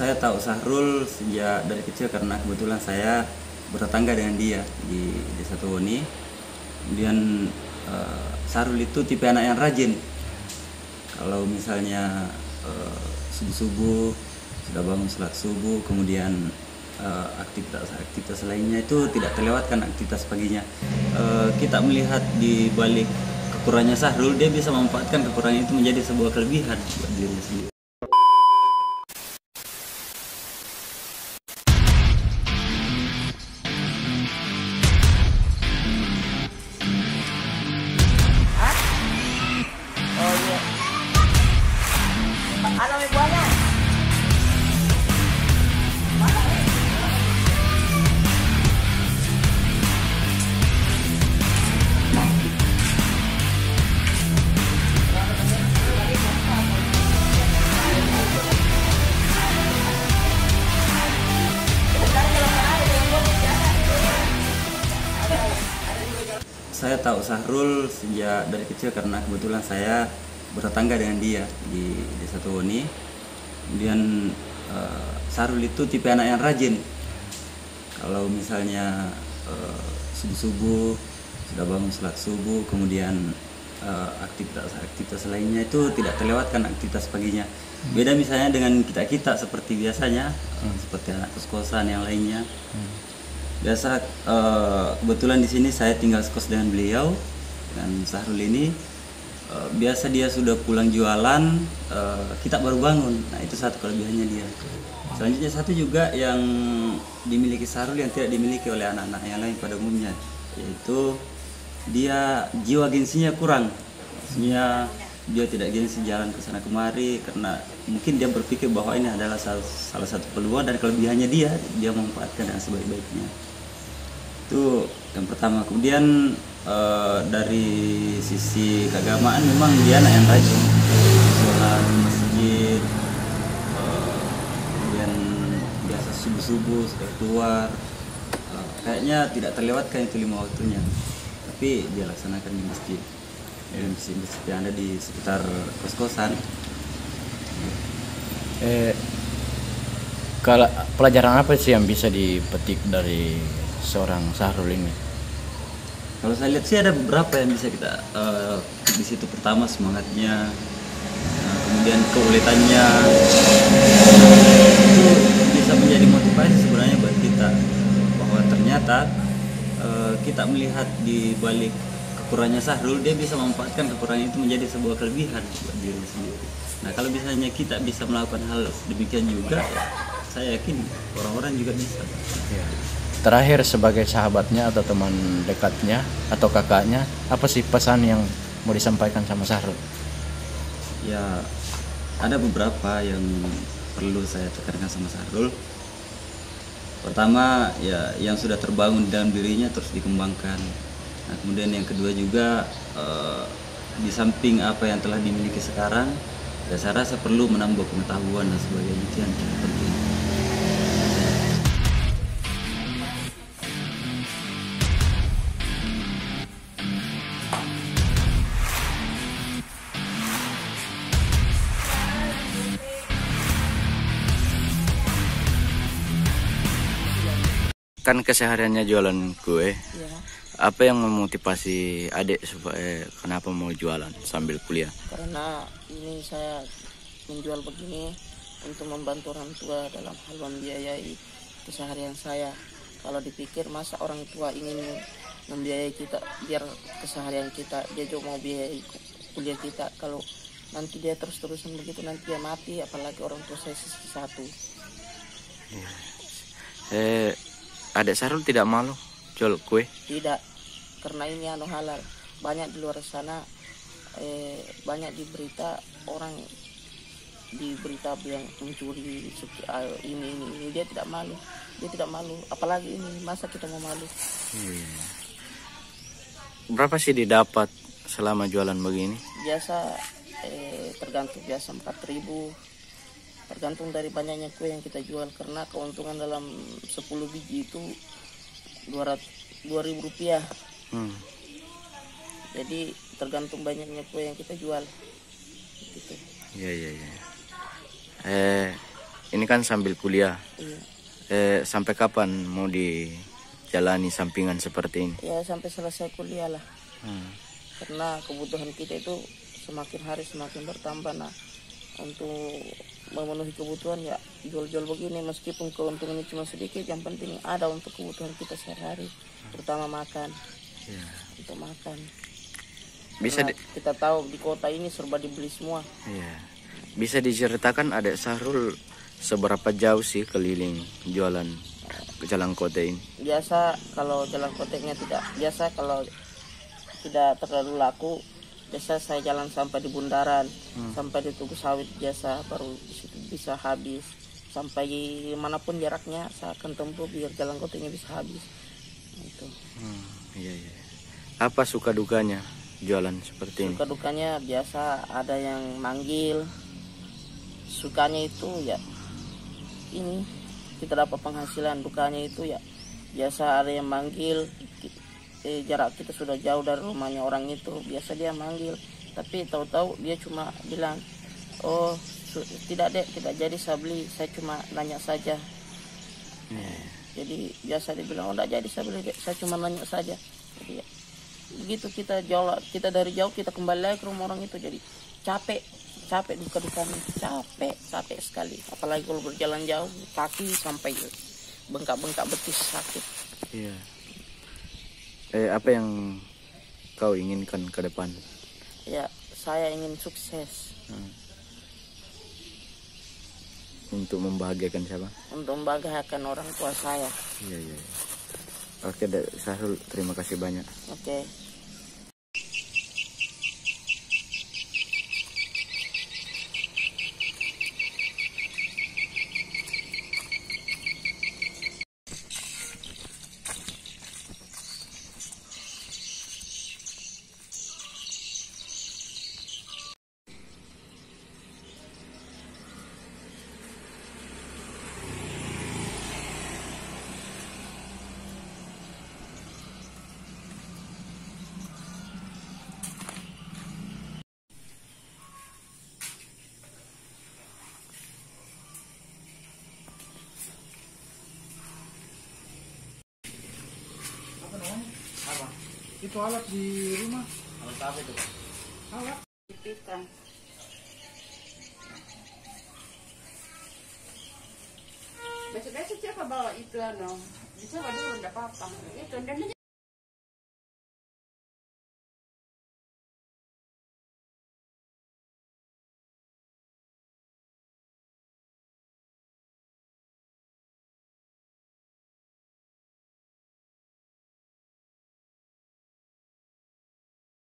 Saya tahu Sahrul sejak dari kecil karena kebetulan saya bertetangga dengan dia di Desa Towoni. Kemudian Sahrul itu tipe anak yang rajin. Kalau misalnya subuh-subuh sudah bangun sholat subuh, kemudian aktivitas lainnya itu tidak terlewatkan aktivitas paginya. Kita melihat di balik kekurangannya Sahrul, dia bisa memanfaatkan kekurangan itu menjadi sebuah kelebihan buat dirinya sendiri. Oh iya. Ano may buwana? Saya tahu Sahrul sejak dari kecil karena kebetulan saya bertetangga dengan dia di Desa Towoni. Kemudian Sahrul itu tipe anak yang rajin. Kalau misalnya subuh-subuh sudah bangun sholat subuh, kemudian aktivitas lainnya itu tidak terlewatkan aktivitas paginya. Beda misalnya dengan kita seperti biasanya, seperti anak kos-kosan yang lainnya. Biasa kebetulan di sini saya tinggal sekos dengan beliau, dengan Sahrul ini. Biasa dia sudah pulang jualan, kita baru bangun. Nah, itu satu kelebihannya dia. Selanjutnya satu juga yang dimiliki Sahrul yang tidak dimiliki oleh anak-anak yang lain pada umumnya, yaitu dia jiwa gengsinya kurang. Maksudnya dia tidak gengsi jalan ke sana kemari karena mungkin dia berpikir bahwa ini adalah salah satu peluang dan kelebihannya dia memanfaatkan dengan sebaik-baiknya. Itu yang pertama. Kemudian dari sisi keagamaan memang dia anak yang rajin sholat di masjid, kemudian biasa subuh-subuh sudah keluar, kayaknya tidak terlewatkan itu 5 waktunya, tapi dia laksanakan di masjid yang ada di sekitar kos-kosan. Kalau pelajaran apa sih yang bisa dipetik dari seorang Sahrul ini? Kalau saya lihat sih ada beberapa yang bisa kita di situ. Pertama semangatnya, kemudian keuletannya, itu bisa menjadi motivasi sebenarnya buat kita bahwa ternyata kita melihat di balik kekurangannya Sahrul, dia bisa memanfaatkan kekurangan itu menjadi sebuah kelebihan buat dirinya sendiri. Nah, kalau misalnya kita bisa melakukan hal demikian juga, ya, saya yakin orang-orang juga bisa. Ya. Terakhir, sebagai sahabatnya atau teman dekatnya atau kakaknya, apa sih pesan yang mau disampaikan sama Sahrul? Ya, ada beberapa yang perlu saya tekankan sama Sahrul. Pertama, ya yang sudah terbangun dalam dirinya terus dikembangkan. Nah, kemudian yang kedua juga di samping apa yang telah dimiliki sekarang, ya saya rasa perlu menambah pengetahuan dan sebagainya, itu yang penting. Kan kesehariannya jualan kue. Iya. Apa yang memotivasi adik supaya kenapa mau jualan sambil kuliah? Karena ini saya menjual begini untuk membantu orang tua dalam hal membiayai keseharian saya. Kalau dipikir masa orang tua ingin membiayai kita biar keseharian kita, dia juga mau biayai kuliah kita. Kalau nanti dia terus-terusan begitu, nanti dia mati, apalagi orang tua saya satu. Adik Sahrul tidak malu jual kue? Tidak, karena ini halal. Banyak di luar sana, banyak di berita orang di berita yang mencuri ini dia tidak malu, apalagi ini, masa kita mau malu? Berapa sih didapat selama jualan begini? Biasa tergantung, biasa 4.000, tergantung dari banyaknya kue yang kita jual, karena keuntungan dalam 10 biji itu 2.000 rupiah. Jadi tergantung banyaknya kue yang kita jual gitu. Iya. ini kan sambil kuliah. Iya. Sampai kapan mau dijalani sampingan seperti ini? Ya sampai selesai kuliah lah. Hmm. Karena kebutuhan kita itu semakin hari semakin bertambah. Nah, untuk memenuhi kebutuhan ya jual-jual begini, meskipun keuntungannya cuma sedikit, yang penting ada untuk kebutuhan kita sehari-hari, terutama makan. Ya. Untuk makan. Bisa Karena kita tahu di kota ini serba dibeli semua. Iya. Bisa diceritakan Adek Sahrul seberapa jauh sih keliling jualan ke Jalan Kote ini? Biasa kalau jalan koteknya kalau tidak terlalu laku, biasa saya jalan sampai di bundaran, sampai di Tugu Sawit biasa, baru di situ bisa habis. Sampai manapun jaraknya saya akan tempuh biar jalan koteknya bisa habis. Itu. Iya, iya. Apa suka dukanya jualan seperti ini? Suka dukanya biasa ada yang manggil. Sukanya itu ya ini kita dapat penghasilan, dukanya itu ya biasa ada yang manggil, jarak kita sudah jauh dari rumahnya orang itu, biasa dia manggil, tapi tahu-tahu dia cuma bilang, oh tidak dek, tidak jadi saya beli, saya cuma nanya saja. Jadi biasa dia bilang, oh tidak jadi saya beli dek, saya cuma nanya saja. Jadi ya, begitu kita dari jauh kita kembali lagi ke rumah orang itu, jadi capek duka-dukanya, capek sekali, apalagi kalau berjalan jauh, kaki sampai bengkak-bengkak betis sakit. Iya. Apa yang kau inginkan ke depan? Ya, saya ingin sukses. Untuk membahagiakan siapa? Untuk membahagiakan orang tua saya. Iya, iya. Oke, Dek Sahrul, terima kasih banyak. Oke. Itu alat di rumah. Alat apa itu, Pak? Alat. Ikan. Besok-besok siapa bawa itu bisa dulu enggak apa-apa. Itu dan